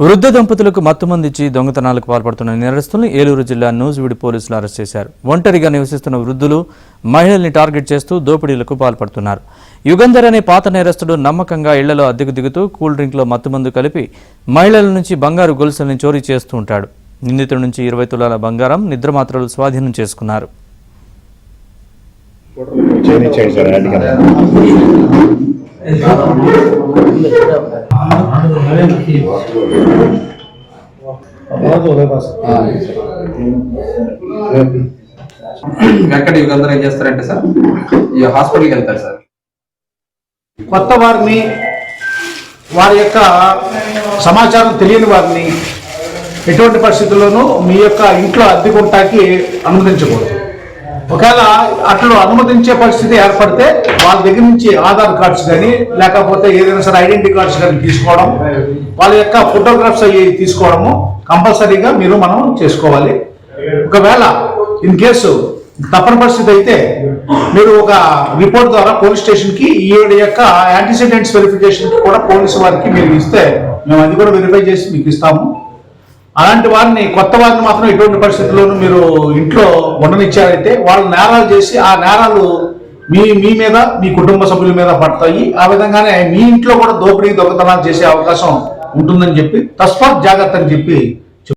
వృద్ధ దంపతులకు మత్తుమందించి దొంగతనాలకు పాల్పడుతున్న నేరస్తులను ఏలూరు జిల్లా నూజివీడు పోలీసులు అరెస్ట్ చేశారు. ఒంటరిగా నివసిస్తున్న వృద్ధులు మహిళల్ని టార్గెట్ చేస్తూ దోపిడీలకు పాల్పడుతున్నారు. యుగంధర్ అనే పాత నేరస్తుడు నమ్మకంగా ఇళ్లలో అద్దెకు దిగుతూ కూల్ డ్రింక్లో మత్తుమందు కలిపి మహిళల నుంచి బంగారు గొలుసుల్ని చోరీ చేస్తూ ఉంటాడు. నిందితుడి నుంచి 20 తులాల బంగారం, నిద్రమాత్రలు స్వాధీనం చేసుకున్నారు. వెంకట యుగంధర్ ఏం చేస్తారంటే సార్, ఈ హాస్పిటల్కి వెళ్తారు సార్. కొత్త వారిని, వారి యొక్క సమాచారం తెలియని వారిని ఎటువంటి పరిస్థితుల్లోనూ మీ యొక్క ఇంట్లో అద్దెకుంటాకి అనుమతించకూడదు. ఒకవేళ అట్లా అనుమతించే పరిస్థితి ఏర్పడితే వాళ్ళ దగ్గర నుంచి ఆధార్ కార్డ్స్ కానీ లేకపోతే ఏదైనా సరే ఐడెంటిటీ కార్డ్స్ కానీ తీసుకోవడం, వాళ్ళ యొక్క ఫోటోగ్రాఫ్స్ అవి తీసుకోవడము కంపల్సరీగా మనం చేసుకోవాలి. ఒకవేళ ఇన్ కేసు తప్పని పరిస్థితి అయితే మీరు ఒక రిపోర్ట్ ద్వారా పోలీస్ స్టేషన్కి ఈ యొక్క యాంటిసిడెంట్స్ వెరిఫికేషన్కి కూడా పోలీసు వారికి మీరు ఇస్తే మేము అది కూడా వెరిఫై చేసి మీకు ఇస్తాము. అలాంటి వారిని, కొత్త వారిని మాత్రం ఎటువంటి పరిస్థితుల్లోనూ మీరు ఇంట్లో ఉండనిచ్చారైతే వాళ్ళు నేరాలు చేసి ఆ నేరాలు మీ మీద, మీ కుటుంబ సభ్యుల మీద పడతాయి. ఆ విధంగానే మీ ఇంట్లో కూడా దోపిడీ, దొంగతనాలు చేసే అవకాశం ఉంటుందని చెప్పి తస్మాత్ జాగ్రత్త అని చెప్పి